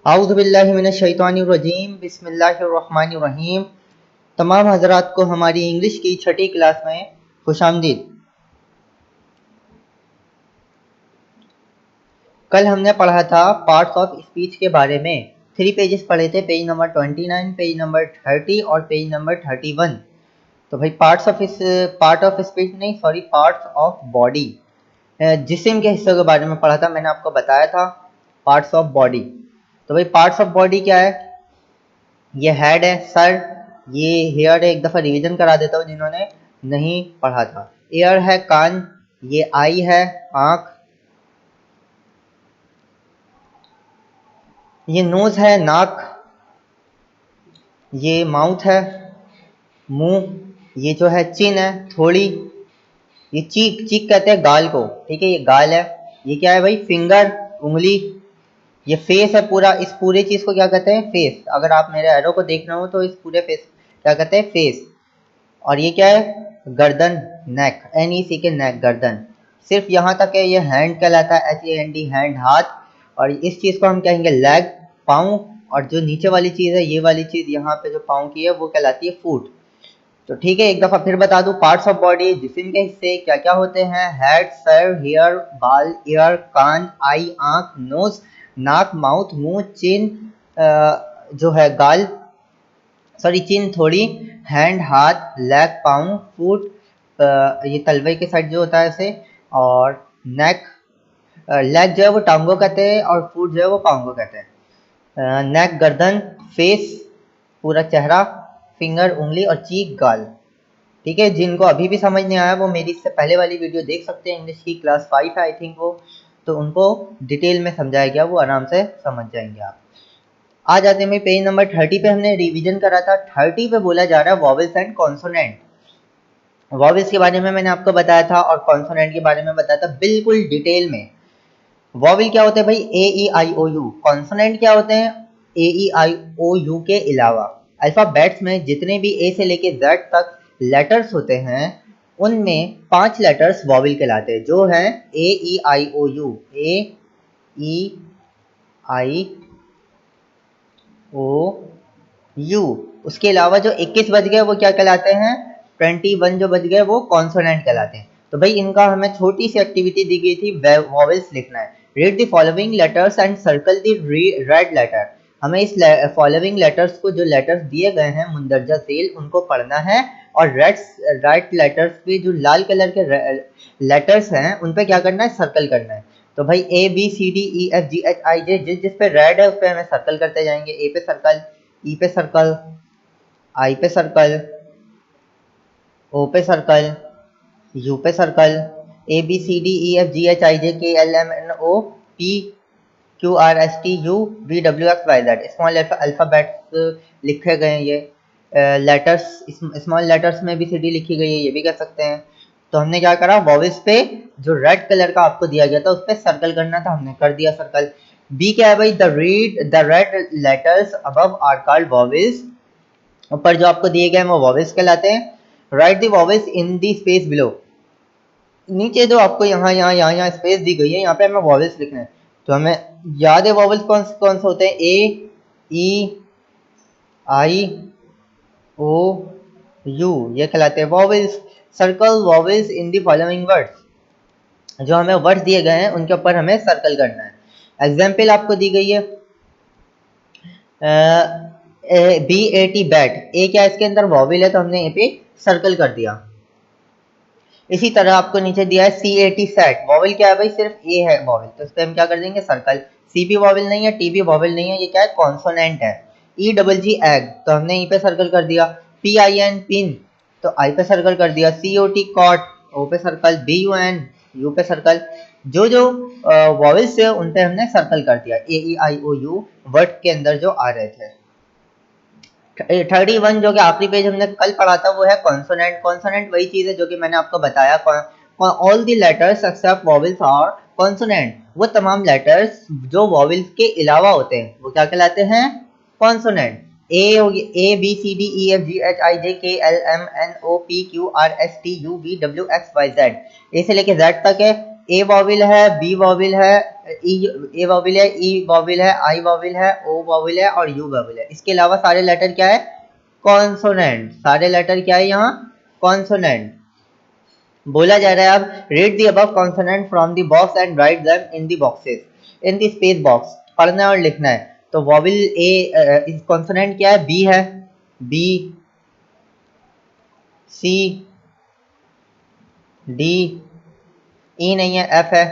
आऊज़ु बिल्लाहि मिनश शैतानिर रजीम बिस्मिल्लाहिर रहमानिर रहीम। तमाम हजरात को हमारी इंग्लिश की छठी क्लास में खुशामदीद। कल हमने पढ़ा था पार्ट्स ऑफ स्पीच के बारे में। 3 पेजेस पढ़े थे, पेज नंबर 29, पेज नंबर 30 और पेज नंबर 31। तो भाई पार्ट ऑफ स्पीच नहीं, सॉरी, पार्ट्स ऑफ बॉडी, जिस्म के हिस्सों के बारे में पढ़ा था। मैंने आपको बताया था पार्ट्स ऑफ बॉडी। तो भाई पार्ट्स ऑफ बॉडी क्या है? ये हेड है, सर, ये हेयर है। एक दफ़ा रिवीजन करा देता हूँ जिन्होंने नहीं पढ़ा था। ईयर है, कान, ये आई है, आँख, ये नोज है, नाक, ये माउथ है, मुंह, ये जो है चिन है, थोड़ी, ये चीक, चीक कहते हैं गाल को, ठीक है, ये गाल है। ये क्या है भाई? फिंगर, उंगली। ये फेस है पूरा, इस पूरे चीज को क्या कहते हैं? फेस। अगर आप मेरे एरो को देख रहे हो तो इस पूरे फेस क्या कहते हैं? फेस। और ये क्या है? गर्दन, नेक, NEC के नेक, गर्दन। सिर्फ यहाँ तक है। ये हैंड कहलाता है, HAND, हैंड, हाथ। और इस चीज को हम कहेंगे लेग, पाँव। और जो नीचे वाली चीज है, ये वाली चीज यहाँ पे जो पाँव की है, वो कहलाती है फुट। तो ठीक है, एक दफा फिर बता दूं, पार्ट्स ऑफ बॉडी, जिस्म के हिस्से क्या क्या होते हैं? हेड, सर, हेयर, बाल, ईयर, कान, आई, आंख, नोज, नाक, माउथ, मुंह, चिन, जो है गाल, सॉरी चिन, थोड़ी, हैंड, हाथ, लेग, पाँव, फुट, ये तलवे के साइड जो होता है ऐसे, और नेक। लेग जो है वो टांगों कहते हैं और फुट जो है वो पाँव को कहते हैं। नेक, गर्दन, फेस, पूरा चेहरा, फिंगर, उंगली, और चीक, गाल। ठीक है, जिनको अभी भी समझ नहीं आया वो मेरी इससे पहले वाली वीडियो देख सकते हैं। इंग्लिश की क्लास 5 है आई थिंक वो, तो उनको डिटेल में समझाया गया, वो आराम से समझ जाएंगे आप। आ जाते हैं पेज नंबर 30 पे। हमने रिवीजन करा था। 30 पे बोला जा रहा है वॉवेल्स एंड कॉन्सोनेंट। वॉवेल्स के बारे में मैंने आपको बताया था और कॉन्सोनेंट के बारे में बताया था बिल्कुल डिटेल में। वॉवेल क्या होते हैं भाई? AEIOU। कॉन्सोनेंट क्या होते हैं? AEIOU के अलावा अल्फाबेट्स में जितने भी A से लेके Z तक लेटर्स होते हैं, उनमें 5 लेटर्स वॉवेल कहलाते हैं, जो हैं AEIOU। AEIOU। उसके अलावा जो 21 बच गए वो क्या कहलाते हैं? 21 जो बच गए वो कॉन्सोनेंट कहलाते हैं। तो भाई इनका हमें छोटी सी एक्टिविटी दी गई थी, वॉवेल्स लिखना है। Read the following letters and circle the red letter. हमें इस फॉलोइंग लेटर्स को, जो लेटर्स दिए गए हैं मुंदरजा सेल, उनको पढ़ना है। और राइट लेटर्स पे जो लाल कलर के लेटर्स हैं उन पे क्या करना है? सर्कल करना है। तो भाई ABCDEFGHIJ, जिस जिस पे रेड है उस पे हमें सर्कल करते जाएंगे। ए पे सर्कल, ई पे सर्कल, आई पे सर्कल, ओ पे सर्कल, यू पे सर्कल, ABCDEFGHIJKLMNOPQRSTUVWXYZ। स्मॉल अल्फाबेट्स लिखे गए हैं ये। लेटर्स, स्मॉल लेटर्स में ABCD लिखी गई है, ये भी कह सकते हैं। तो हमने क्या करा? वॉवेल्स पे जो रेड कलर का आपको दिया गया था उस पर सर्कल करना था, हमने कर दिया सर्कल। बी क्या है भाई? The red letters above are called vowels. ऊपर जो आपको दिए गए हैं वो वॉवेल्स कहलाते हैं। Right the vowels in the space below. नीचे जो आपको यहाँ स्पेस दी गई है, यहाँ पे हमें वॉवेल्स लिखना है। तो हमें याद है वॉवेल्स कौन कौन से होते हैं? AEIOU, ये कहलाते हैं vowels. Circle vowels in the following words. जो हमें वर्ड्स दिए गए हैं उनके ऊपर हमें सर्कल करना है। एग्जाम्पल आपको दी गई है, BAT, बैट। ए क्या है? इसके अंदर वॉवेल है तो हमने ए पे सर्कल कर दिया। इसी तरह आपको नीचे दिया है CAT, सेट। वॉवेल क्या है भाई? सिर्फ ए है वॉवेल, तो इस पर हम क्या कर देंगे? सर्कल। सी भी वॉवेल नहीं है, टी भी वॉवेल नहीं है, ये क्या है? कॉन्सोनेंट है। EGG, एग, तो हमने ई पे सर्कल कर दिया। PIN, पिन, तो आई पे सर्कल कर दिया। COT, कॉट, ओ पे सर्कल। BUN, यू पे सर्कल। जो जो वॉवेल्स है उन पे हमने सर्कल कर दिया AEIOU वर्ड के अंदर जो आ रहे थे। 31 जो कि आखिरी पेज हमने कल पढ़ा था वो है कॉन्सोनेंट। कॉन्सोनेंट वही चीज है जो कि मैंने आपको बताया, all the letters except vowels are consonant. वो तमाम लेटर्स जो वॉवेल्स के अलावा होते हैं वो क्या कहलाते हैं? कॉन्सोनेंट। ABCDEFGHIJKLMNOPQRSTUVWXYZ, ए से लेके जेड तक है। ए वॉवेल है, बी वॉवेल है, ए वॉविल है, ई वॉविल है, आई वॉविल है, ओ वॉविल है और यू वॉविल है। इसके अलावा सारे लेटर क्या है? कॉन्सोनेंट। सारे लेटर क्या है यहाँ? कॉन्सोनेंट। बोला जा रहा है अब read the above consonant from the box and write them in the boxes in the space box. पढ़ना है और लिखना है। तो वॉविल ए इस कॉन्सोनेंट क्या है? बी है, बी, सी, डी, ई नहीं है, एफ है,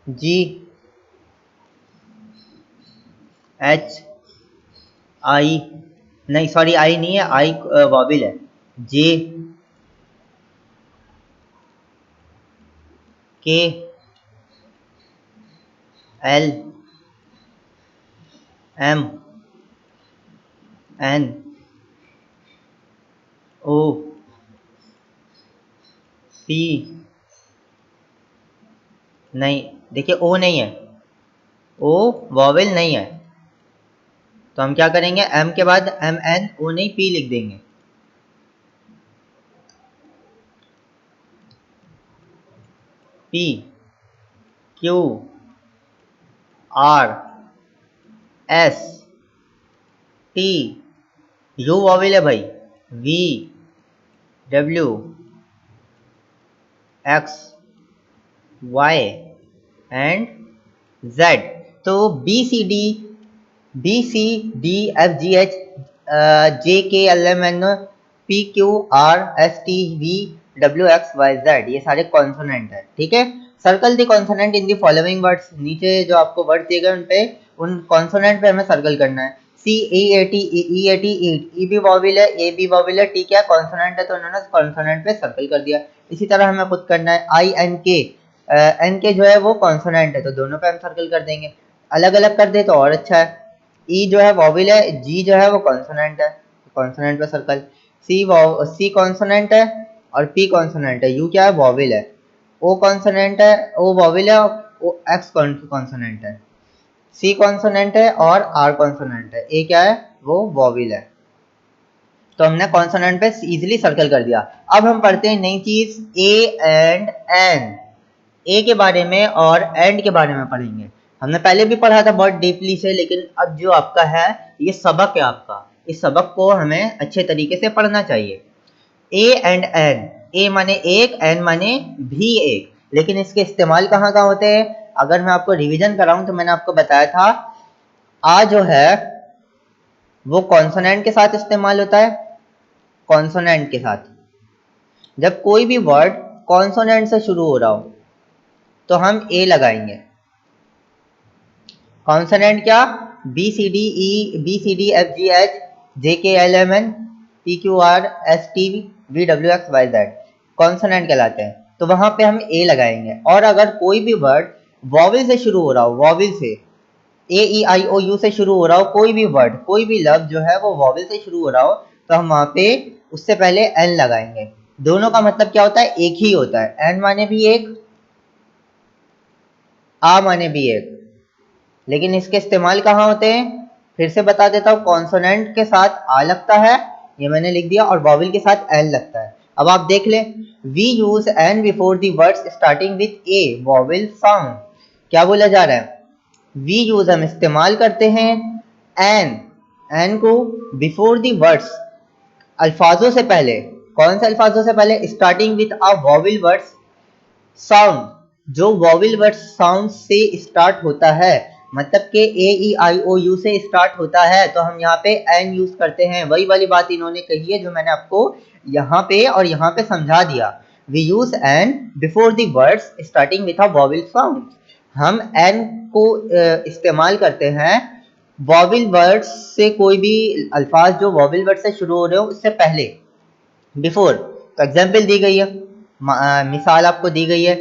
जी, एच, आई नहीं, सॉरी आई नहीं है, आई वॉविल है, जे, के, एल, एम, एन, ओ, पी, नहीं देखिए ओ नहीं है, ओ वॉवेल नहीं है, तो हम क्या करेंगे? एम के बाद एम एन ओ नहीं पी लिख देंगे। P, Q, R, S, T, U vowel है भाई, V, W, X, Y and Z. तो B C D F G H J K L M N P Q R S T V W X Y Z, ये सारे consonant है। ठीक है, circle the consonant in the following words. नीचे जो आपको word दिए गए उन पे, उन कॉन्सोनेंट पे हमें सर्कल करना है। सी ई A T, E A T, ई भी वॉविल है, ए भी वॉविल है, टी क्या कॉन्सोनेंट है, तो उन्होंने कॉन्सोनेंट पे सर्कल कर दिया। इसी तरह हमें खुद करना है। आई एन के, एन के जो है वो कॉन्सोनेंट है, तो दोनों पे हम सर्कल कर देंगे। अलग अलग कर दे तो और अच्छा है। ई जो है वॉविल है, जी जो है वो कॉन्सोनेंट है, कॉन्सोनेंट पे सर्कल। सी कॉन्सोनेंट है और पी कॉन्सोनेंट है, यू क्या है? वॉविल है। ओ कॉन्सोनेंट है, ओ वॉविल है और ओ एक्स कॉन्सोनेंट है। सी कॉन्सोनेंट है और आर कॉन्सोनेंट है, ए क्या है? वो वॉविल है। तो हमने कॉन्सोनेंट पे इजीली सर्कल कर दिया। अब हम पढ़ते हैं नई चीज, ए एंड एन। ए के बारे में और एंड के बारे में पढ़ेंगे। हमने पहले भी पढ़ा था बहुत डीपली से, लेकिन अब जो आपका है ये सबक है आपका, इस सबक को हमें अच्छे तरीके से पढ़ना चाहिए। ए एंड एन, ए माने एक, एन माने भी एक, लेकिन इसके इस्तेमाल कहाँ कहाँ होते हैं? अगर मैं आपको रिवीजन कराऊं तो मैंने आपको बताया था आ जो है वो कॉन्सोनेंट के साथ इस्तेमाल होता है, कॉन्सोनेंट के साथ। जब कोई भी वर्ड कॉन्सोनेंट से शुरू हो रहा हो तो हम ए लगाएंगे। कॉन्सोनेंट क्या? B C D E, B C D F G H J K L M N P Q R S T V W X Y Z, consonant कहलाते हैं। तो वहां पे हम ए लगाएंगे। और अगर कोई भी वर्ड वॉविल से शुरू हो रहा हो, वॉविल से, ए ई आई ओ यू से शुरू हो रहा हो, कोई भी वर्ड, कोई भी लफ्ज जो है वो वॉविल से शुरू हो रहा हो, तो हम वहां पे उससे पहले एन लगाएंगे। दोनों का मतलब क्या होता है? एक ही होता है। एन माने भी एक, आ माने भी एक, लेकिन इसके इस्तेमाल कहाँ होते हैं? फिर से बता देता हूँ, कॉन्सोनेंट के साथ आ लगता है, ये मैंने लिख दिया, और वॉविल के साथ एन लगता है। अब आप देख लें, we use an before the words starting with a vowel sound. क्या बोला जा रहा है? वी यूज हम इस्तेमाल करते हैं एन, एन को बिफोर द वर्ड्स, अल्फाजों से पहले। कौन से अल्फाजों से पहले? Starting with a vowel words sound, जो वॉविल वर्ड साउंड से स्टार्ट होता है, मतलब कि ए ई आई ओ यू से स्टार्ट होता है, तो हम यहाँ पे एन यूज करते हैं। वही वाली बात इन्होंने कही है जो मैंने आपको यहाँ पे और यहाँ पे समझा दिया। We use an before the words starting with a vowel sound. हम एन को इस्तेमाल करते हैं वॉविल वर्ड्स से, कोई भी अल्फाज जो वॉविल वर्ड से शुरू हो रहे हो उससे पहले, बिफोर। तो एग्जाम्पल दी गई है, मिसाल आपको दी गई है,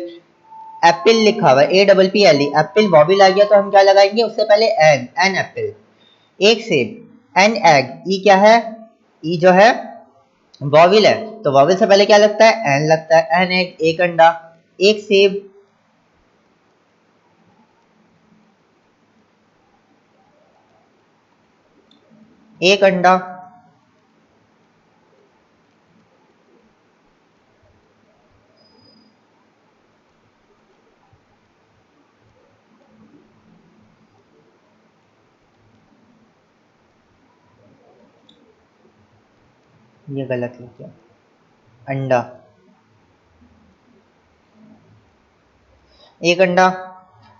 एप्पल लिखा हुआ है, A double P L E, apple vowel आ गया तो हम क्या लगाएंगे? उससे पहले एन, एन एप्पल। एक सेब, एन एग, ई क्या है? ई जो है वॉविल है, तो वॉविल से पहले क्या लगता है? एन लगता है। एन एग, एक अंडा, एक सेब, एक अंडा, ये गलत लिख दिया। अंडा, एक अंडा।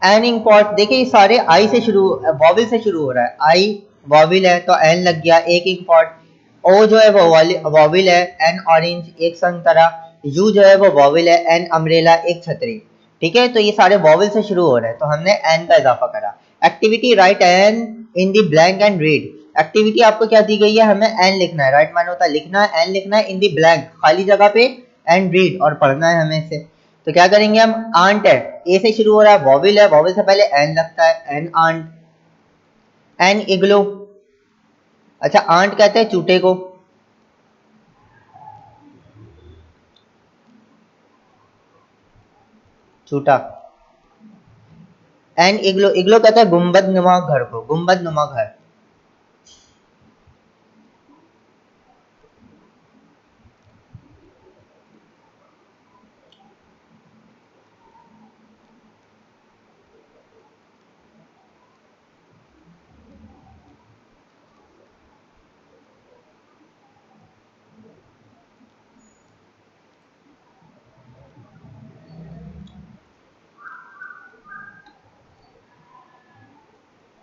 एन इंपॉर्ट, देखिए ये सारे आई से शुरू, वॉविल से शुरू हो रहा है। आई वॉविल है तो एन लग गया, एक इंपॉर्ट। ओ जो है वो वॉविल है, एन ऑरेंज एक संतरा। यू जो है वो वॉविल है, एन अम्ब्रेला एक छतरी। ठीक है, तो ये सारे वॉविल से शुरू हो रहे हैं तो हमने एन का इजाफा करा। Activity write an in the blank and read. Activity आपको क्या दी गई है, हमें एन लिखना है। राइट माने होता है लिखना है, एन लिखना है इन दी ब्लैंक खाली जगह पे, एंड रीड और पढ़ना है हमें इसे। तो क्या करेंगे हम, आंट है, ए से शुरू हो रहा है, वॉविल है, वॉविल से पहले एन लगता है, एन आंट। एन इग्लो, अच्छा आंट कहते हैं चूटे को। चूटा। एन इग्लो, इग्लो कहते हैं गुंबद नुमा घर को, गुंबद नुमा घर।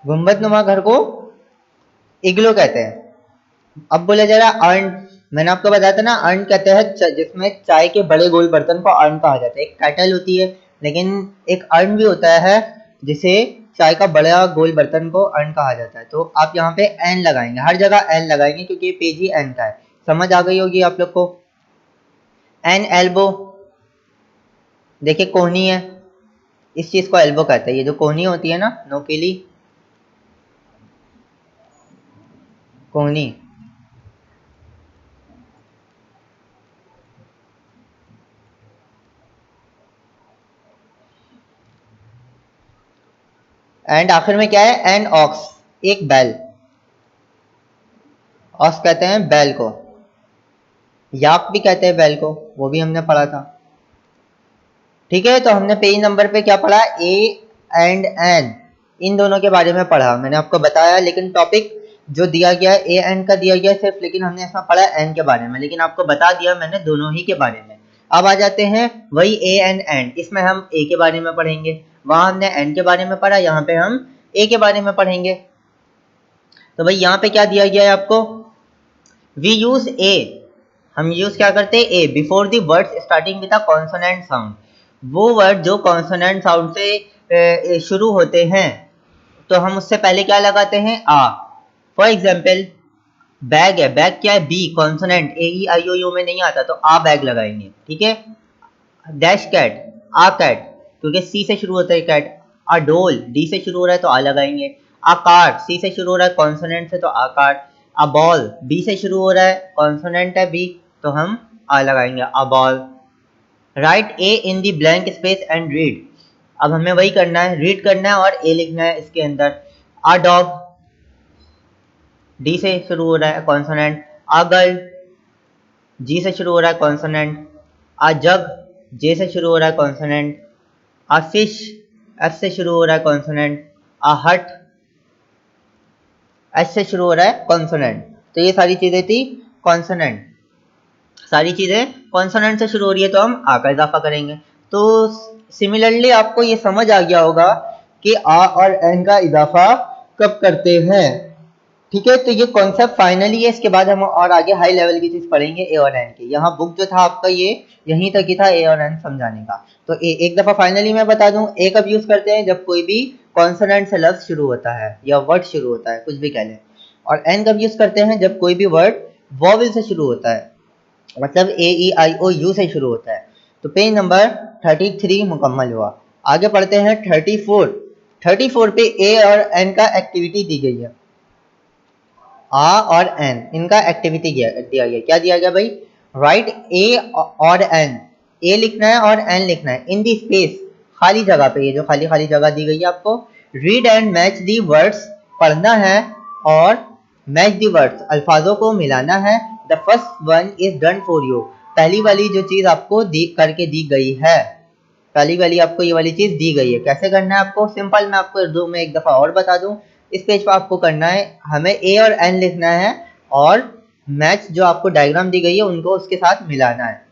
गुंबद नुमा घर को इग्लो कहते हैं। अब बोले जरा अर्न, मैंने आपको बताया था ना, अर्न कहते हैं जिसमें चाय के बड़े गोल बर्तन को अर्न कहा जाता है। एक केटल होती है, लेकिन एक अर्न भी होता है जिसे चाय का बड़ा गोल बर्तन को अर्न कहा जाता है। तो आप यहाँ पे एन लगाएंगे, हर जगह एन लगाएंगे क्योंकि ये पेज ही एन का है। समझ आ गई होगी आप लोग को। एन एल्बो, देखिए कोहनी है, इस चीज को एल्बो कहते हैं। ये जो कोहनी होती है ना, नोकीली कोहनी। एंड आखिर में क्या है, एन ऑक्स, एक बैल। ऑक्स कहते हैं बैल को। याक भी कहते हैं बैल को, वो भी हमने पढ़ा था। ठीक है, तो हमने पेज नंबर पे क्या पढ़ा, ए एंड एन, इन दोनों के बारे में पढ़ा मैंने आपको बताया। लेकिन टॉपिक जो दिया गया है ए एन का दिया गया सिर्फ, लेकिन हमने इसमें पढ़ा एन के बारे में, लेकिन आपको बता दिया मैंने दोनों ही के बारे में। अब आ जाते हैं वही ए एन एन, इसमें हम ए के बारे में पढ़ेंगे, वहां हमने एन के बारे में पढ़ा, यहाँ पे हम ए के बारे में पढ़ेंगे। तो भाई यहाँ पे क्या दिया गया है आपको, वी यूज ए, हम यूज क्या करते हैं a before the words starting with a consonant sound. वो वर्ड जो कॉन्सोनेंट साउंड से शुरू होते हैं तो हम उससे पहले क्या लगाते हैं, आ। फॉर एग्जाम्पल बैग है, बैग क्या है, B consonant, A E I O U में नहीं आता तो आ बैग लगाएंगे। ठीक है, डैश कैट, आ कैट, क्योंकि सी से शुरू होता है कैट। आ डोल, डी से शुरू हो रहा है तो आ लगाएंगे। आ कार, सी से शुरू हो रहा है कॉन्सोनेंट से तो आ कार। आ बॉल, बी से शुरू हो रहा है, कॉन्सोनेंट है बी, तो हम आ लगाएंगे, a ball. Write a in the blank space and read, अब हमें वही करना है, रीड करना है और ए लिखना है इसके अंदर। आ डॉग, डी से शुरू हो रहा है कॉन्सोनेंट। आ गर्ल, जी से शुरू हो रहा है कॉन्सोनेंट। आ जग, जे से शुरू हो रहा है कॉन्सोनेंट। आ फिश, एफ से शुरू हो रहा है कॉन्सोनेंट। आ हट, एच से शुरू हो रहा है कॉन्सोनेंट। तो ये सारी चीजें थी कॉन्सोनेंट, सारी चीजें कॉन्सोनेंट से शुरू हो रही है तो हम आ का इजाफा करेंगे। तो सिमिलरली आपको ये समझ आ गया होगा कि आ और एन का इजाफा कब करते हैं। ठीक है, तो ये कॉन्सेप्ट फाइनली है, इसके बाद हम और आगे हाई लेवल की चीज पढ़ेंगे ए और एन की। यहाँ बुक जो था आपका ये यहीं तक ही था ए और एन समझाने का। तो एक दफा फाइनली मैं बता दूं, ए कब यूज करते हैं, जब कोई भी कॉन्सोनेंट से लफ्ज शुरू होता है या वर्ड शुरू होता है, कुछ भी कह लें। और एन कब यूज करते हैं, जब कोई भी वर्ड वॉवल से शुरू होता है, मतलब ए ई आई ओ यू से शुरू होता है। तो पेज नंबर 33 मुकम्मल हुआ। आगे पढ़ते हैं 34। 34 पे ए और एन का एक्टिविटी दी गई है। आ और एन, इनका एक्टिविटी दिया गया, क्या दिया गया भाई, राइट ए और एन, ए लिखना है और एन लिखना है इन दी स्पेस, खाली जगह पे, ये जो खाली खाली जगह दी गई है आपको। Read and match the words, पढ़ना है और मैच दी वर्ड्स, अल्फाजों को मिलाना है। The first one is done for you, पहली वाली जो चीज आपको करके दी गई है, पहली वाली आपको ये वाली चीज दी गई है। कैसे करना है आपको, सिंपल, मैं आपको उर्दू में एक दफा और बता दूं। इस पेज पर आपको करना है, हमें ए और एन लिखना है और मैच जो आपको डायग्राम दी गई है उनको उसके साथ मिलाना है,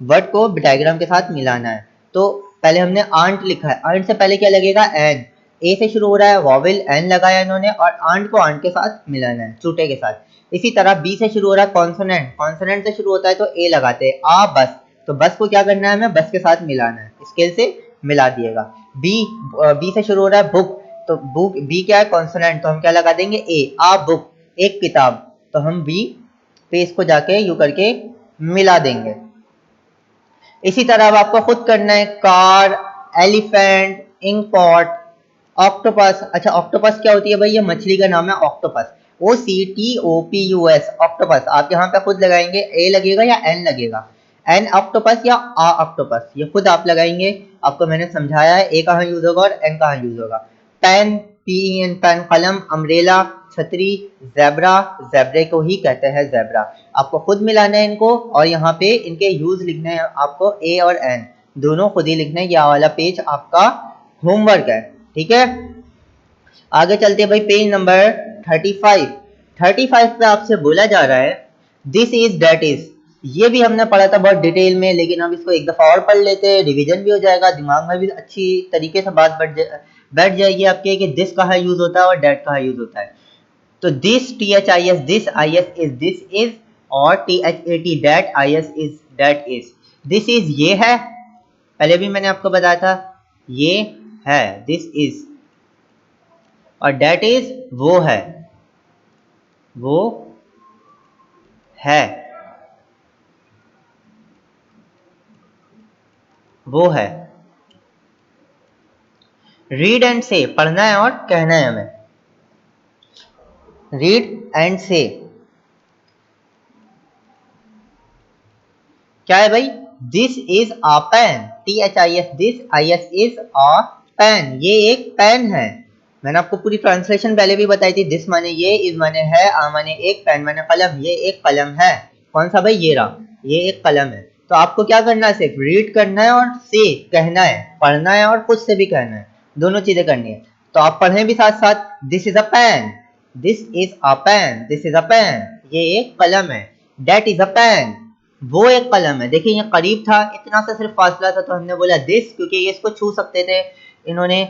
वर्ड को डायग्राम के साथ मिलाना है। तो पहले हमने आंट लिखा है, आंट से पहले क्या लगेगा, एन। ए से शुरू हो रहा है, वॉवेल एन लगाया इन्होंने, और आंट को आंट के साथ मिलाना है, चूटे के साथ। इसी तरह बी से शुरू हो रहा है कॉन्सोनेंट, कॉन्सोनेंट से शुरू होता है तो ए लगाते हैं, आ बस, तो बस को क्या करना है, हमें बस के साथ मिलाना है, स्केल से मिला दिएगा। बी से शुरू हो रहा है बुक, तो बुक, बी क्या है, कॉन्सोनेंट, तो हम क्या लगा देंगे, ए, आ बुक, एक किताब, तो हम बी पे इसको जाके यू करके मिला देंगे। इसी तरह अब आपको खुद करना है, कार, एलिफेंट, इंकपॉट, ऑक्टोपस। अच्छा, ऑक्टोपस क्या होती है भाई, ये मछली का नाम है ऑक्टोपस, OCTOPUS, ऑक्टोपस। आप यहाँ पे खुद लगाएंगे, ए लगेगा या एन लगेगा, एन ऑक्टोपस या आ ऑक्टोपस, ये खुद आप लगाएंगे। आपको मैंने समझाया है ए कहाँ यूज होगा और एन कहाँ यूज होगा। पेन, PEN, पेन, कलम, अम्ब्रेला, छतरी, जेब्रा, जेब्रे को ही कहते हैं जेब्रा। आपको खुद मिलाना है इनको, और यहाँ पे इनके यूज लिखने हैं आपको, ए और एन दोनों खुद ही लिखना है। यह वाला पेज आपका होमवर्क है, ठीक है। आगे चलते हैं भाई, पेज नंबर 35। 35 पे आपसे बोला जा रहा है दिस इज दैट इज। ये भी हमने पढ़ा था बहुत डिटेल में, लेकिन हम इसको एक दफा और पढ़ लेते हैं, रिवीजन भी हो जाएगा, दिमाग में भी अच्छी तरीके से बात बैठ जाएगी आपके कि दिस कहाँ यूज होता है और डेट कहाँ यूज होता है। तो this, THIS, this, IS is this is, और THAT that, IS is that is. This is ये है, पहले भी मैंने आपको बताया था, ये है दिस इज, और डेट इज वो है, वो है, वो है। रीड एंड से, पढ़ना है और कहना है हमें, रीड एंड से क्या है भाई, this is a pen, THIS, this, IS is a pen, ये एक पेन है। मैंने आपको पूरी ट्रांसलेशन पहले भी बताई थी, दिस माने ये, इज माने है, आ माने एक, पेन माने कलम, ये एक कलम है। कौन सा भाई, ये रहा, ये एक कलम है। तो आपको क्या करना है, सिर्फ रीड करना है और से कहना है, पढ़ना है और खुद से भी कहना है, दोनों चीजें करनी है। तो आप पढ़ें भी साथ साथ, this is a pen, this is a pen, this is a pen, ये एक कलम है। डेट इज अ पेन, वो एक कलम है। देखिए ये करीब था, इतना सा सिर्फ फासला था, तो हमने बोला दिस, क्योंकि ये इसको छू सकते थे, इन्होंने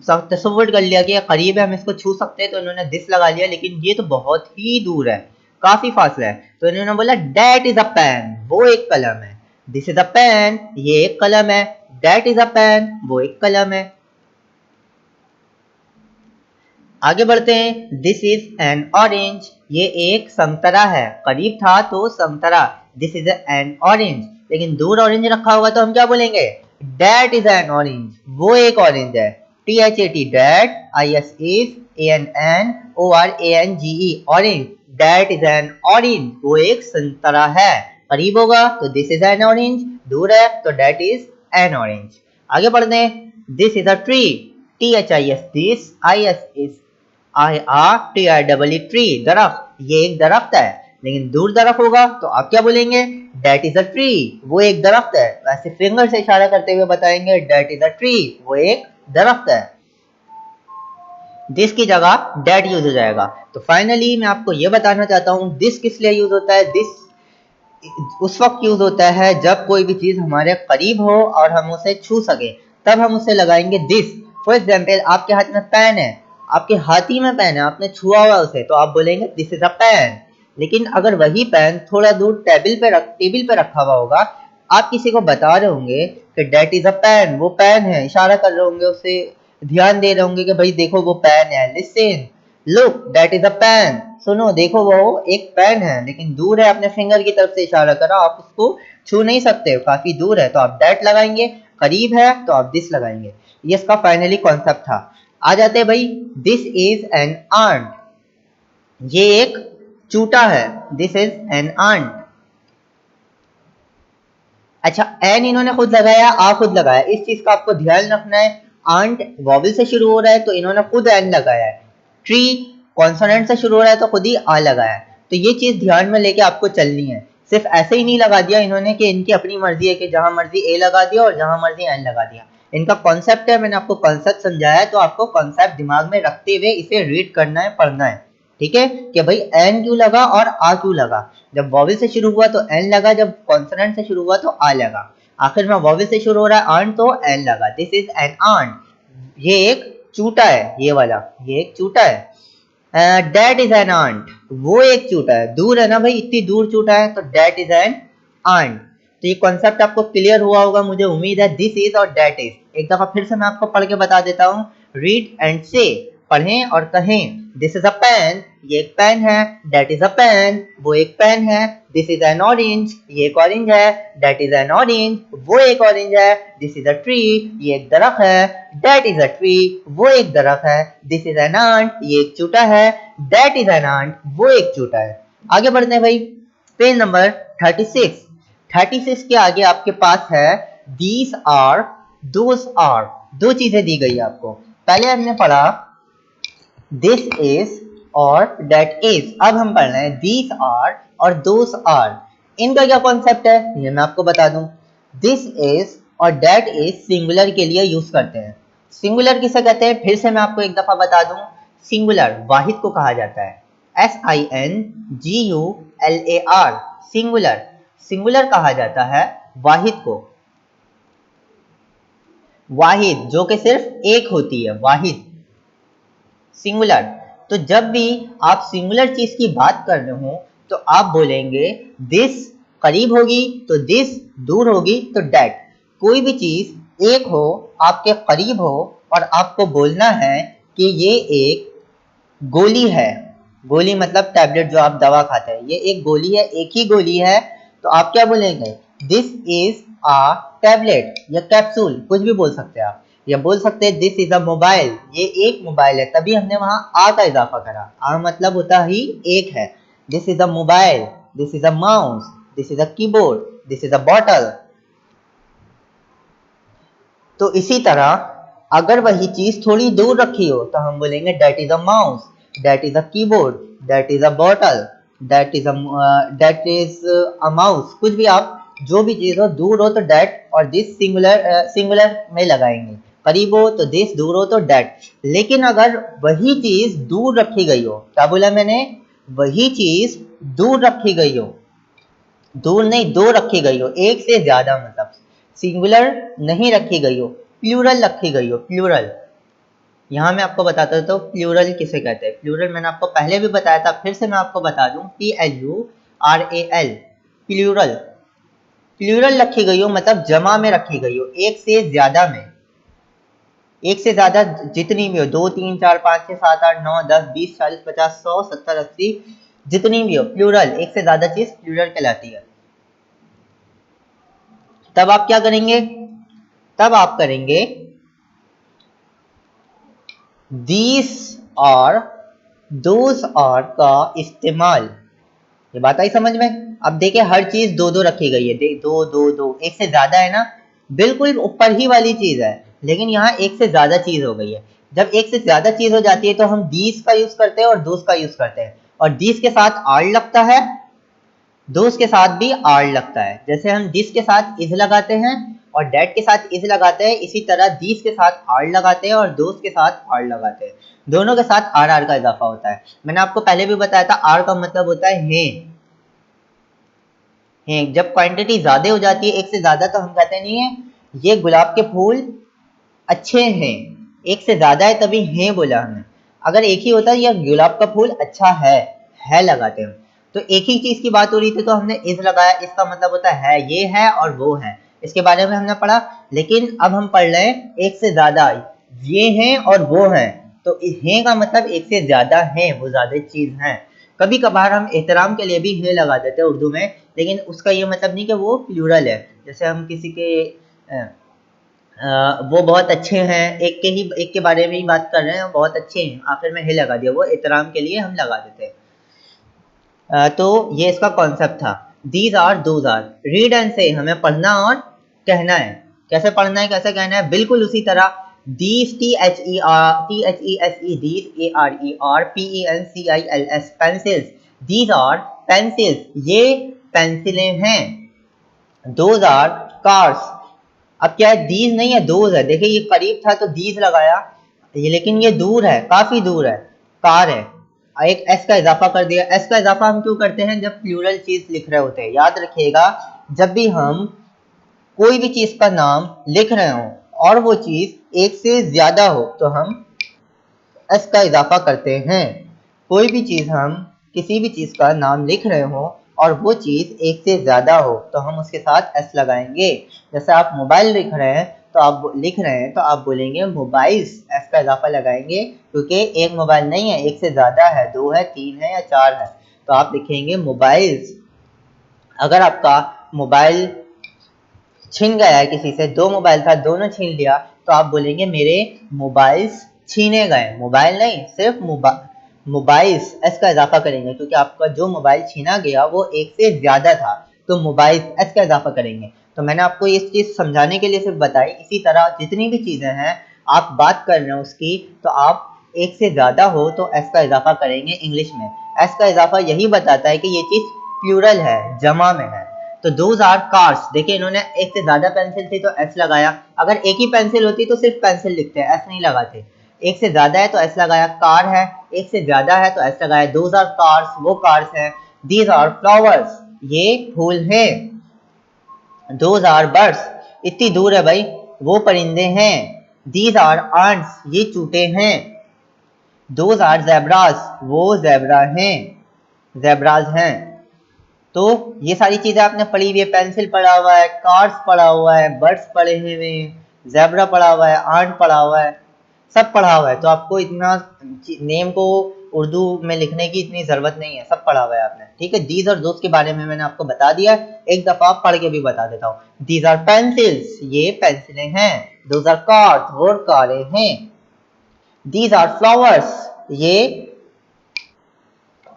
तसव्वुर कर लिया कि ये करीब है, हम इसको छू सकते हैं, तो इन्होंने दिस लगा लिया, लेकिन ये तो बहुत ही दूर है, काफी फासला है, तो इन्होंने बोला डेट इज अ पेन, वो एक कलम है। दिस इज अ पेन, ये एक कलम है, डेट इज अ पेन, वो एक कलम है। आगे बढ़ते हैं, दिस इज एन ऑरेंज, ये एक संतरा है, करीब था तो संतरा, दिस इज एन ऑरेंज, लेकिन दूर ऑरेंज रखा होगा तो हम क्या बोलेंगे, डेट इज एन ऑरेंज, वो एक ऑरेंज है। THAT that, IS is, ANNORANGE orange, that is an orange, वो एक संतरा है। करीब होगा तो दिस इज एन ऑरेंज, दूर है तो डेट इज एन ऑरेंज। आगे बढ़ते हैं, this is a tree, THIS, this, IS is, IRTREE, tree, दरख्त, ये एक दरख्त है, लेकिन दूर दरख्त होगा तो आप क्या बोलेंगे, डेट इज अ ट्री, वो एक दरख्त है। वैसे फिंगर से इशारा करते हुए बताएंगे, डेट इज अ ट्री, वो एक दरख्त है। दिस की जगह डेट यूज हो जाएगा। तो फाइनली मैं आपको यह बताना चाहता हूं, दिस किस लिए यूज होता है, दिस उस वक्त यूज होता है जब कोई भी चीज हमारे करीब हो और हम उसे छू सके, तब हम उसे लगाएंगे दिस। फॉर एग्जाम्पल, आपके हाथ में पेन है, आपके हाथी में पेन है, आपने छुआ हुआ उसे, तो आप बोलेंगे दिस इज अ पेन। लेकिन अगर वही पेन थोड़ा दूर टेबल पे रखा हुआ होगा, आप किसी को बता रहे होंगे कि डेट इज अ पेन, वो पेन है, इशारा कर रहे होंगे, उसे ध्यान दे रहे होंगे कि भाई देखो वो पेन है, listen, look that is a pen, सुनो देखो वो एक पेन है, लेकिन दूर है, अपने फिंगर की तरफ से इशारा करा, आप उसको छू नहीं सकते, काफी दूर है तो आप दैट लगाएंगे, करीब है तो आप दिस लगाएंगे। ये इसका फाइनली कॉन्सेप्ट था। आ जाते हैं भाई, दिस इज एन आंट, ये एक चूटा है, दिस इज एन आंट। अच्छा, एन इन्होंने खुद लगाया, आ खुद लगाया, इस चीज का आपको ध्यान रखना है। आंट वॉवल से शुरू हो रहा है तो इन्होंने खुद एन लगाया है, ट्री कॉन्सोनेंट से शुरू हो रहा है तो खुद ही आ लगाया है। तो ये चीज ध्यान में लेके आपको चलनी है, सिर्फ ऐसे ही नहीं लगा दिया इन्होंने कि इनकी अपनी मर्जी है कि जहां मर्जी ए लगा दिया और जहां मर्जी एन लगा दिया। इनका कॉन्सेप्ट है, मैंने आपको कॉन्सेप्ट समझाया है, तो आपको कॉन्सेप्ट दिमाग में रखते हुए इसे रीड करना है, पढ़ना है। ठीक है, कि भाई एन क्यों लगा और आ क्यों लगा। जब वॉवेल से शुरू हुआ तो एन लगा, जब कॉन्सोनेंट से शुरू हुआ तो आ लगा, आखिर में वॉवेल से शुरू हो रहा है आंट तो एन लगा। दिस इज एन आंट, ये एक चूटा है, ये वाला ये एक चूटा है। डेट इज एन आंट, वो एक चूटा है, दूर है ना भाई, इतनी दूर चूटा है, तो डेट इज एन आंट। तो ये कॉन्सेप्ट आपको क्लियर हुआ होगा, मुझे उम्मीद है। दिस इज और डेट इज, एक दफा फिर से मैं आपको पढ़ के बता देता हूँ। रीड एंड से, पढ़ें और कहें। दिस इज अ पेन, ये एक पेन है। डेट इज अ पेन, वो एक पेन है। दिस इज एन ऑरेंज, ये एक ऑरेंज है। डेट इज एन ऑरेंज, वो एक ऑरेंज है। दिस इज अ ट्री, ये एक दरख्त है। डेट इज अ ट्री, वो एक दरख्त है। दिस इज एन आंट, ये एक चूटा है। डेट इज एन आंट, वो एक चूटा है। आगे बढ़ते हैं भाई, पेज नंबर 36। 36 के आगे आपके पास है दीज आर, दोज आर, दो चीजें दी गई है आपको। पहले हमने पढ़ा दिस इज और डेट इज, अब हम पढ़ रहे हैं दीज आर और दोज आर। इनका क्या कॉन्सेप्ट है ये मैं आपको बता दूं। दिस इज और डेट इज सिंगुलर के लिए यूज करते हैं। सिंगुलर किसे कहते हैं, फिर से मैं आपको एक दफा बता दूं। सिंगुलर वाहिद को कहा जाता है, SINGULAR, सिंगुलर। सिंगुलर कहा जाता है वाहिद को, वाहिद जो कि सिर्फ एक होती है, वाहिद सिंगुलर। तो जब भी आप सिंगुलर चीज की बात कर रहे हो तो आप बोलेंगे दिस करीब होगी तो दिस, दूर होगी तो डेट। कोई भी चीज एक हो, आपके करीब हो, और आपको बोलना है कि ये एक गोली है। गोली मतलब टैबलेट जो आप दवा खाते हैं, ये एक गोली है, एक ही गोली है। तो आप क्या बोलेंगे, दिस इज अ टैबलेट या कैप्सूल, कुछ भी बोल सकते हैं आप। या बोल सकते हैं दिस इज अ मोबाइल, ये एक मोबाइल है, तभी हमने वहां आ का इजाफा करा। आ मतलब होता ही एक है। This is a mobile, this is a mouse, this is a keyboard, this is a bottle. तो इसी तरह अगर वही चीज थोड़ी दूर रखी हो तो हम बोलेंगे that is a mouse, that is a keyboard, that is a bottle, that is a mouse. कुछ भी आप, जो भी चीज हो, दूर हो तो डेट, और दिस सिंगुलर में लगाएंगे। करीब हो तो दिस, दूर हो तो डेट। लेकिन अगर वही चीज दूर रखी गई हो, क्या बोला मैंने, वही चीज दूर रखी गई हो, दूर नहीं दो रखी गई हो, एक से ज्यादा, मतलब सिंगुलर नहीं रखी गई हो, प्लूरल रखी गई हो, प्लूरल। यहां मैं आपको बताता हूं तो प्लूरल किसे कहते हैं। प्लूरल मैंने आपको पहले भी बताया था, फिर से मैं आपको बता दूं, PLURAL, प्लूरल। प्लूरल रखी गई हो मतलब जमा में रखी गई हो, एक से ज्यादा में। एक से ज्यादा जितनी भी हो, 2 3 4 5 6 7 8 9 10 20 40 50 100 70 80, जितनी भी हो, प्लूरल, एक से ज्यादा चीज प्लूरल कहलाती है। तब आप क्या करेंगे, तब आप करेंगे दीस और दोस और का इस्तेमाल। ये बात आई समझ में। अब देखिए हर चीज दो दो रखी गई है, देख दो दो दो, एक से ज्यादा है ना, बिल्कुल ऊपर ही वाली चीज है, लेकिन यहाँ एक से ज्यादा चीज हो गई है। जब एक से ज्यादा चीज हो जाती है तो हम दीस का यूज करते हैं और दोस का यूज करते हैं, और दीस के साथ आर लगता है, दोस के साथ भी आर लगता है। जैसे हम दिस के साथ इज लगाते हैं और डेट के साथ इज लगाते हैं, इसी तरह दीस के साथ आर लगाते हैं और दोस के साथ आर लगाते हैं। दोनों के साथ आर आर का इजाफा होता है। मैंने आपको पहले भी बताया था, आर का मतलब होता है है। जब क्वांटिटी ज्यादा हो जाती है, एक से ज्यादा, तो हम कहते नहीं है ये गुलाब के फूल अच्छे हैं। एक से ज्यादा है तभी हैं बोला हमने। अगर एक ही होता है यह गुलाब का फूल अच्छा है लगाते हैं। तो एक ही चीज की बात हो रही थी तो हमने इस लगाया, इसका मतलब होता है ये है और वो है। इसके बारे में हमने पढ़ा। लेकिन अब हम पढ़ रहे हैं एक से ज्यादा, ये हैं और वो हैं। तो हैं का मतलब एक से ज्यादा है, वो ज्यादा चीज है। कभी कभार हम एहतराम के लिए भी है लगा देते हैं उर्दू में, लेकिन उसका ये मतलब नहीं कि वो प्लूरल है। जैसे हम किसी के वो बहुत अच्छे हैं, एक के बारे में ही बात कर रहे हैं, बहुत अच्छे हैं, आखिर में है लगा दिया, वो एहतराम के लिए हम लगा देते हैं। तो ये इसका कॉन्सेप्ट था। These are those are, read and say हमें पढ़ना और कहना है। कैसे पढ़ना है कैसे कहना है, बिल्कुल उसी तरह। These THESE, these ARERPENCILS, pencils. These are pencils, ये पेंसिलें हैं। Those are cars. अब क्या है, दीज नहीं है दोज है। देखिए ये करीब था तो दीज लगाया, ये लेकिन ये दूर है, काफी दूर है, कार है। एक एस का इजाफा कर दिया। एस का इजाफा हम क्यों करते हैं? जब प्लूरल चीज लिख रहे होते हैं। याद रखिएगा, जब भी हम कोई भी चीज का नाम लिख रहे हो और वो चीज एक से ज्यादा हो तो हम एस का इजाफा करते हैं। कोई भी चीज हम किसी भी चीज का नाम लिख रहे हो और वो चीज एक से ज्यादा हो तो हम उसके साथ एस लगाएंगे। जैसे आप मोबाइल लिख रहे हैं तो आप बोलेंगे मोबाइल्स, एस का इजाफा लगाएंगे क्योंकि एक मोबाइल नहीं है, एक से ज्यादा है, 2 है, 3 है या 4 है, तो आप लिखेंगे मोबाइल्स। अगर आपका मोबाइल छीन गया है किसी से, 2 मोबाइल था, दोनों छीन लिया, तो आप बोलेंगे मेरे मोबाइल्स छीने गए। मोबाइल नहीं, सिर्फ मोबाइल्स, एस का इजाफा करेंगे क्योंकि आपका जो मोबाइल छीना गया वो एक से ज्यादा था, तो मोबाइल्स एस का इजाफा करेंगे। तो मैंने आपको ये चीज समझाने के लिए सिर्फ बताई। इसी तरह जितनी भी चीजें हैं आप बात कर रहे हो उसकी, तो आप एक से ज्यादा हो तो एस का इजाफा करेंगे इंग्लिश में। एस का इजाफा यही बताता है कि ये चीज प्लूरल है, जमा में है। तो दोज आर कार्स, देखिए इन्होंने एक से ज्यादा पेंसिल थी तो एस लगाया। अगर एक ही पेंसिल होती तो सिर्फ पेंसिल लिखते हैं, एस नहीं लगाते। एक से ज्यादा है तो एस लगाया। कार है, एक से ज्यादा है तो एस लगाया। दोज आर कार्स, वो कार्स हैं। दीज आर फ्लावर्स, ये फूल हैं। दोज आर बर्ड्स, इतनी दूर है भाई, वो परिंदे हैं। दीज आर आंट्स, ये चूटे हैं। दोज आर जेब्रास, वो जेब्रा हैं, जेब्राज हैं। तो ये सारी चीजें आपने पढ़ी हुई है। पेंसिल पढ़ा हुआ है, कार्स पढ़ा हुआ है, बर्ड्स पढ़े हुए हैं, जेब्रा पढ़ा हुआ है, आंट पढ़ा हुआ है, सब पढ़ा हुआ है। तो आपको इतना नेम को उर्दू में लिखने की इतनी जरूरत नहीं है, सब पढ़ा हुआ है आपने, ठीक है। दीज और दोस्त के बारे में मैंने आपको बता दिया, एक दफा पढ़ के भी बता देता हूँ। दीज आर पेंसिल्स, ये पेंसिलें हैं। दोज आर कार्स, वो कारें हैं। दीज आर फ्लावर्स, ये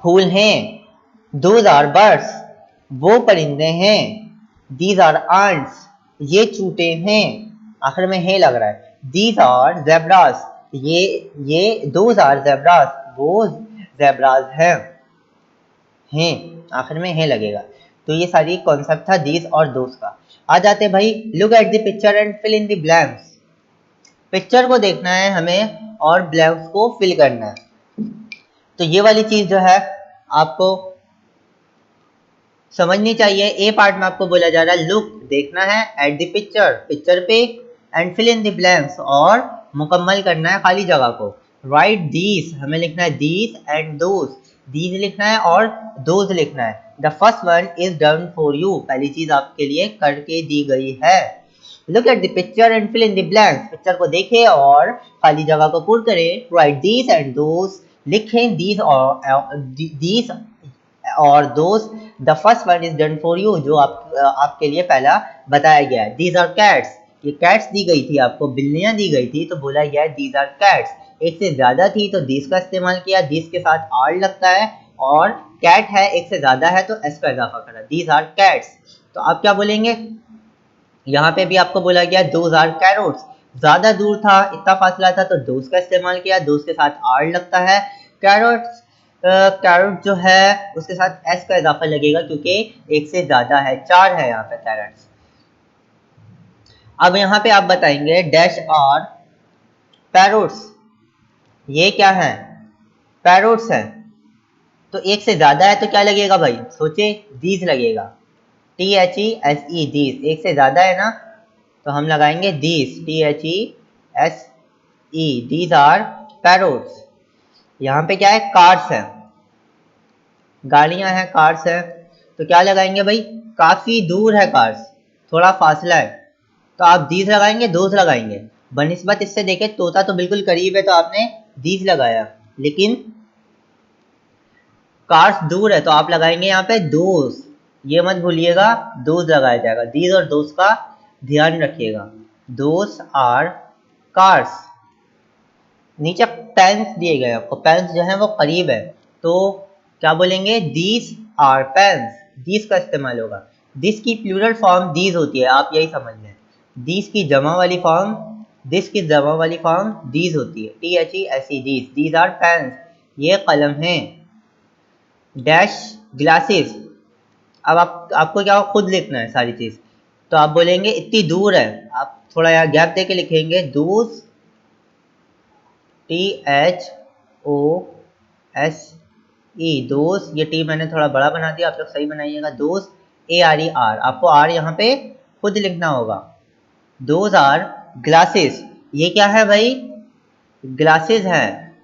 फूल हैं। दोज आर बर्ड्स, वो परिंदे हैं। दीज आर आंट्स, ये चूटे हैं। आखिर में है लग रहा है। दीज आर जेब्रास, ये दोज आर जेब्रास, वो जेब्रास हैं। आखिर में है लगेगा। तो ये सारी कॉन्सेप्ट था दीज और दोज का। आ जाते भाई, look at the picture and fill in the blanks. Picture को देखना है हमें और ब्लैंक्स को फिल करना है। तो ये वाली चीज जो है आपको समझनी चाहिए। ए पार्ट में आपको बोला जा रहा है लुक, देखना है, एट द पिक्चर, पिक्चर पे, and fill in the blanks, और मुकम्मल करना है खाली जगह को। राइट दीज, हमें लिखना है दीज एंड दोज, दीज लिखना है और दोज लिखना है। The first one is done for you, पहली चीज आपके लिए करके दी गई है। Look at the picture and fill in the blanks, picture को देखें और खाली जगह को पूर्ण करें। राइट दीज एंड दोज, लिखें दीज और दोस्त। The first one is done for you, जो आपके लिए पहला बताया गया है। दीज आर कैट्स, ये कैट्स दी गई थी आपको, बिल्लियां दी गई थी तो बोला गया है दीज आर कैट्स। एक से ज्यादा थी तो दीज का इस्तेमाल किया, दीज के साथ आर लगता है, और कैट है एक से ज्यादा है तो एस का इजाफा करा, दीज आर कैट्स। तो आप क्या बोलेंगे? यहाँ पे भी आपको बोला गया दोज आर कैरोट्स, ज्यादा दूर था, इतना फासला था तो दोज का इस्तेमाल किया, दोज के साथ आर लगता है। कैरोट्स, कैरोट जो है उसके साथ एस का इजाफा लगेगा क्योंकि एक से ज्यादा है, 4 है यहाँ पे कैरेट्स। अब यहाँ पे आप बताएंगे डैश आर पैरोट्स, ये क्या है? पैरोट्स है। तो एक से ज्यादा है तो क्या लगेगा भाई? सोचे, दीज लगेगा, THESE, दीज। एक से ज्यादा है ना तो हम लगाएंगे these, THESE, these are parrots. यहाँ पे क्या है? कार्स है, गाड़ियां हैं, कार्स है, तो क्या लगाएंगे भाई? काफी दूर है कार्स, थोड़ा फासला है, तो आप दीज लगाएंगे, दोज लगाएंगे। बनिस्बत इससे देखे तोता तो बिल्कुल करीब है तो आपने दीज लगाया, लेकिन कार्स दूर है तो आप लगाएंगे यहाँ पे दोज। ये मत भूलिएगा, दोज लगाया जाएगा। दीज और दोज का ध्यान रखिएगा। Those are cars. नीचे पेन्स दिए गए आपको, पेन्स जो है वो करीब है तो क्या बोलेंगे? दीज आर पेन्स, दीज का इस्तेमाल होगा। दिस की प्लूरल फॉर्म दीज होती है, आप यही समझ लें। दिस की जमा वाली फॉर्म, दिस की जमा वाली फॉर्म दीज होती है, THESE, these. These are pens, ये कलम है। डैश ग्लासेस, अब आपको क्या खुद लिखना है सारी चीज, तो आप बोलेंगे इतनी दूर है, आप थोड़ा यार गैप दे के लिखेंगे, दूस, THOS ई दोस्त, ये टी मैंने थोड़ा बड़ा बना दिया, आप लोग सही बनाइएगा। दोस्त ARER, आपको आर यहाँ पे खुद लिखना होगा। दोज आर ग्लासेस, ये क्या है भाई, ग्लासेस है,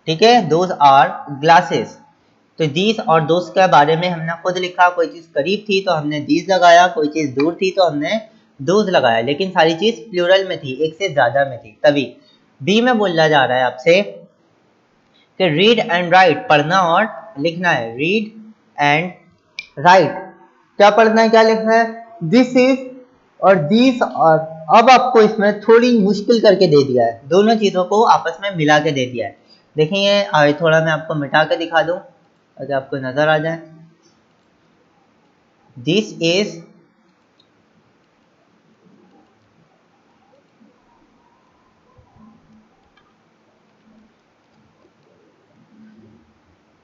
ठीक है, दोज आर ग्लासेस। तो दीज और दोस्त के बारे में हमने खुद लिखा, कोई चीज करीब थी तो हमने दीज लगाया, कोई चीज दूर थी तो हमने दोज लगाया, लेकिन सारी चीज प्लूरल में थी, एक से ज्यादा में थी तभी। बी में बोला जा रहा है आपसे कि रीड एंड राइट, पढ़ना और लिखना है। रीड एंड राइट, क्या पढ़ना है क्या लिखना है, दिस इज और दिस और। अब आपको इसमें थोड़ी मुश्किल करके दे दिया है, दोनों चीजों को आपस में मिला के दे दिया है। देखिए थोड़ा मैं आपको मिटा के दिखा दूं ताकि आपको नजर आ जाए। दिस इज,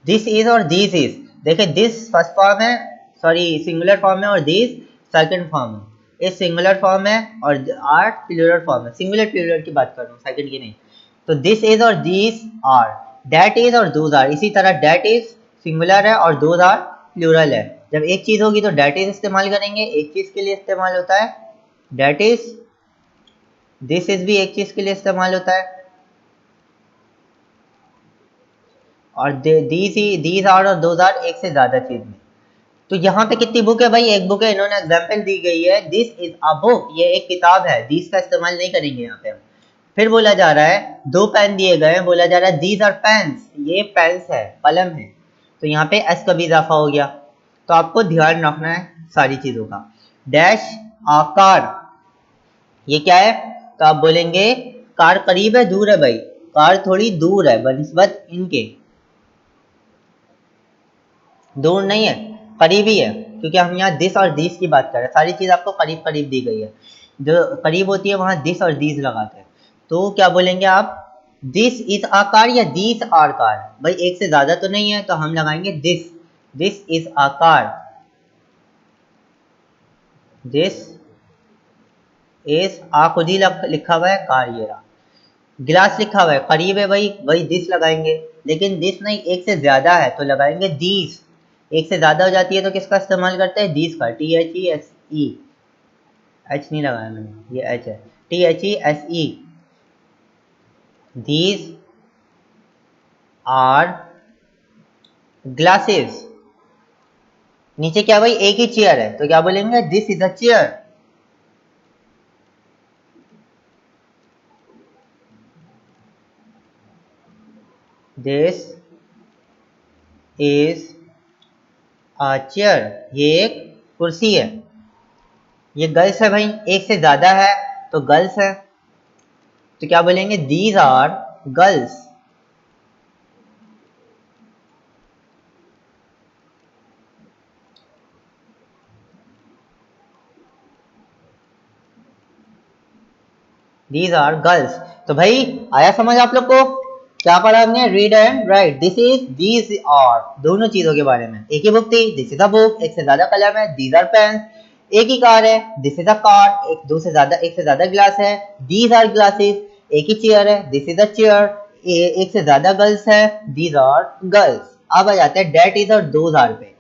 दिस इज और दिस इज, देखिए दिस फर्स्ट फॉर्म है, सॉरी सिंगुलर फॉर्म है, और दिस सेकंड फॉर्म है। ये सिंगुलर फॉर्म है और आर प्लूरल फॉर्म है, सिंगुलर प्लूरल की बात कर रहा हूँ, सेकंड की नहीं। तो दिस इज और दिस आर, डेट इज और दोज आर, इसी तरह डेट इज सिंगुलर है और दोज आर प्लूरल है। जब एक चीज होगी तो डेट इज इस्तेमाल करेंगे, एक चीज के लिए इस्तेमाल होता है डेट इज। दिस इज भी एक चीज के लिए इस्तेमाल होता है, और दीज आर और दोज आर एक से ज्यादा चीज में। तो यहाँ पे कितनी बुक है भाई, एक बुक है, इन्होंने एग्जाम्पल दी गई है दिस इज अ बुक, ये एक किताब है, दिस का इस्तेमाल नहीं करेंगे यहाँ पे हम। फिर बोला जा रहा है दो पेन दिए गए हैं, बोला जा रहा है दीज आर पेन्स, ये पेन्स है, कलम है, तो यहाँ पे एस का भी इजाफा हो गया। तो आपको ध्यान रखना है सारी चीजों का। डैश आकार, ये क्या है, तो आप बोलेंगे कार करीब है दूर है भाई, कार थोड़ी दूर है बनिस्बत इनके, दूर नहीं है करीब ही है, क्योंकि हम यहाँ दिस और दिस की बात कर रहे हैं, सारी चीज आपको करीब करीब दी गई है, जो करीब होती है वहां दिस और दीज लगाते हैं। तो क्या बोलेंगे आप, दिस इज आ कार या दिस आर कार, भाई एक से ज्यादा तो नहीं है तो हम लगाएंगे this, this is a car, this is a खुद ही लिखा हुआ है, कार ये रहा। गिलास लिखा हुआ है, करीब है भाई, वही दिस लगाएंगे, लेकिन दिस नहीं, एक से ज्यादा है तो लगाएंगे दीस, एक से ज्यादा हो जाती है तो किसका इस्तेमाल करते हैं, दीस का, THESE, एच नहीं लगाया मैंने, ये एच है, THESE, दीज आर ग्लासेस। नीचे क्या भाई, एक ही चेयर है तो क्या बोलेंगे, this is a chair, this is a chair, ये एक कुर्सी है। ये गर्ल्स है भाई, एक से ज्यादा है तो गर्ल्स है, तो क्या बोलेंगे, these are girls. These are girls. तो भाई आया समझ आप लोग को, क्या पढ़ा हमने, read and write, this is these are, दोनों चीजों के बारे में। एक ही बुक थी, दिस इज अ बुक, एक से ज्यादा कलम है, दीज आर पेन। एक ही कार है, दिस इज अ कार, एक दो से ज्यादा, एक से ज्यादा ग्लास है, दीज आर ग्लासेस। एक ही चेयर है, दिस इज अ चेयर, एक से ज्यादा गर्ल्स है, दीज आर गर्ल्स। अब आ जाते हैं डेट इज और दोज आर पे।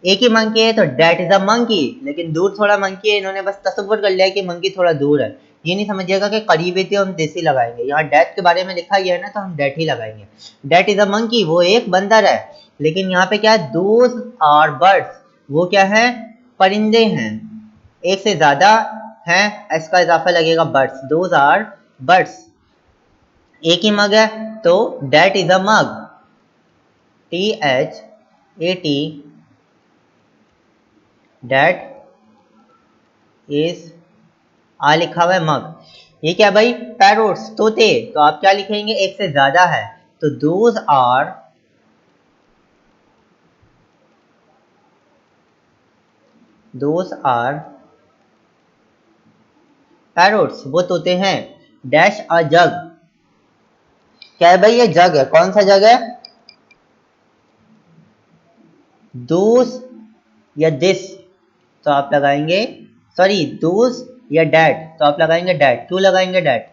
एक ही मंकी है तो डेट इज अ मंकी, लेकिन दूर थोड़ा मंकी है, इन्होंने बस तसव्वुर कर लिया कि मंकी थोड़ा दूर है, ये नहीं समझिएगा कि करीब ही थे हम देश ही लगाएंगे, यहाँ डेट के बारे में लिखा ही है ना तो हम डेट ही लगाएंगे। डेट इज अ मंकी, वो एक बंदर है, लेकिन यहाँ पे क्या है, दोज आर बर्ड्स, वो क्या है, परिंदे हैं, एक से ज्यादा हैं, इसका इजाफा लगेगा बर्ड्स, दोज आर बर्ड्स। एक ही मग है तो that is a mug, THAT, that is a लिखा हुआ है मग। ये क्या भाई, पैरोट्स, तोते, तो आप क्या लिखेंगे, एक से ज्यादा है तो दोज आर पैरोट्स, वो तोते हैं। डैश अ जग, क्या है भाई, ये जग है, कौन सा जग है, दोस या दिस, तो आप लगाएंगे, सॉरी दोस या डैट, तो आप लगाएंगे डैट। क्यों लगाएंगे डैट,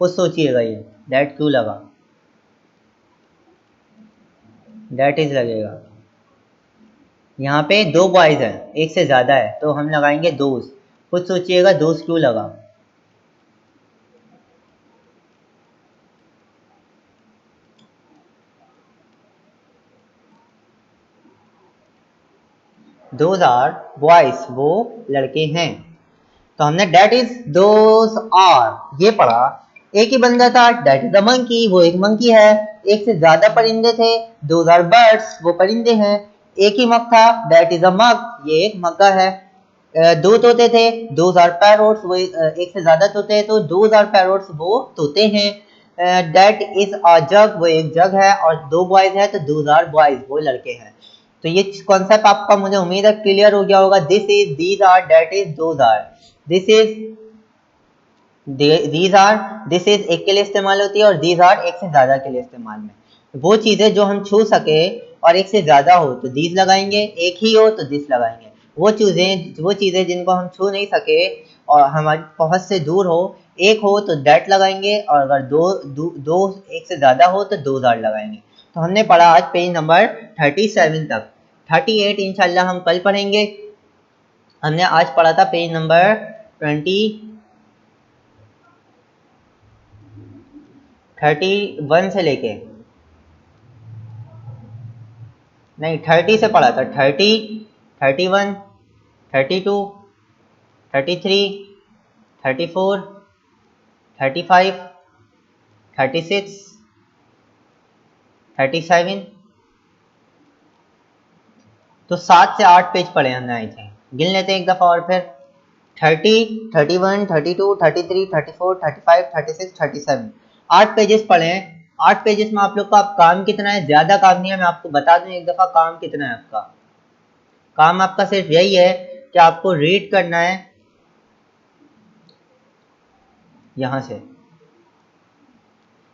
खुद सोचिएगा, ये डैट क्यों लगा, दैट इज लगेगा। यहाँ पे दो बॉयज हैं, एक से ज्यादा है, तो हम लगाएंगे दोज। खुद सोचिएगा दोज क्यों लगा। दोज आर बॉयज, वो लड़के हैं। तो हमने डेट इज दोज आर ये पढ़ा। एक ही बंदा था, डेट इज अ मंकी, वो एक मंकी है। एक से ज्यादा परिंदे थे, दोज आर बर्ड्स, वो परिंदे हैं। एक ही मग था, डेट इज अ मग, ये एक मग्गा है। दो तोते थे, दोज आर पैरोट्स, वो एक से ज्यादा तोते हैं तो दोज आर पैरोट्स, वो तोते हैं। डेट इज अ जग, वो एक जग है। और दो बॉयज है तो दोज आर बॉयज, वो लड़के हैं। तो ये कॉन्सेप्ट आपका मुझे उम्मीद है क्लियर हो गया होगा। This is, these are, that is, those are. This is, these are, this is एक के लिए इस्तेमाल होती है और दीज आर एक से ज्यादा के लिए इस्तेमाल में। वो चीजें जो हम छू सके और एक से ज्यादा हो तो दीज लगाएंगे, एक ही हो तो दिस लगाएंगे। वो चीजें जिनको हम छू नहीं सके और हमारी पहुंच से दूर हो, एक हो तो दैट लगाएंगे, और अगर दो एक से ज्यादा हो तो दो आर लगाएंगे। तो हमने पढ़ा आज पेज नंबर 37 तक। 38 इंशाल्लाह हम कल पढ़ेंगे। हमने आज पढ़ा था पेज नंबर 31 से लेके, नहीं 30 से पढ़ा था। 30, 31, 32, 33, 34, 35, 36, 37। तो 7 से 8 पेज पढ़े हमने आई थिंक। गिन लेते हैं एक दफा और फिर। 30, 31, 32, 33, 34, 35, 36, 37। 8 पेजेस पढ़े हैं। 8 पेजेस में आप लोग का काम कितना है, ज्यादा काम नहीं है। मैं आपको बता दूं एक दफा काम कितना है आपका। काम आपका सिर्फ यही है कि आपको रीड करना है यहां से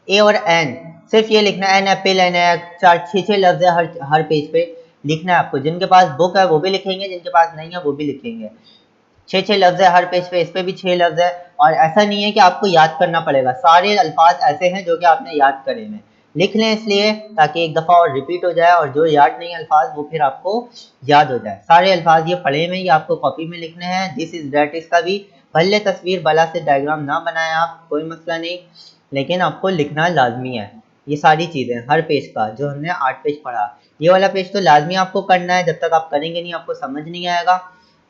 ए और एन, सिर्फ ये लिखना है। एन एप्पल, एन है, 4-6 लफ्ज है हर पेज पे लिखना है आपको। जिनके पास बुक है वो भी लिखेंगे, जिनके पास नहीं है वो भी लिखेंगे। 6 लफ्ज है हर पेज पे, इस पे भी 6 लफ्ज है। और ऐसा नहीं है कि आपको याद करना पड़ेगा, सारे अल्फाज ऐसे हैं जो कि आपने याद करे हैं। लिख लें इसलिए ताकि एक दफ़ा और रिपीट हो जाए, और जो याद नहीं अल्फाज वो फिर आपको याद हो जाए। सारे अल्फाज ये पढ़े में, ये आपको कॉपी में लिखने हैं। दिस इज दैट इज का भी भले तस्वीर भला से डायग्राम ना बनाए आप, कोई मसला नहीं, लेकिन आपको लिखना लाजमी है। ये सारी चीज़ें हर पेज का जो हमने 8 पेज पढ़ा, ये वाला पेज तो लाजमी आपको करना है। जब तक आप करेंगे नहीं आपको समझ नहीं आएगा।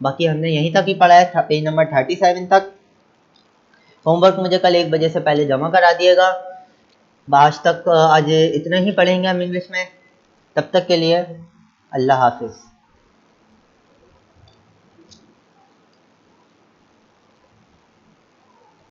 बाकी हमने यहीं तक ही पढ़ा है, पेज नंबर 37 तक। होमवर्क मुझे कल 1 बजे से पहले जमा करा दिएगा। आज तक आज इतना ही पढ़ेंगे हम इंग्लिश में। तब तक के लिए अल्लाह हाफिज़।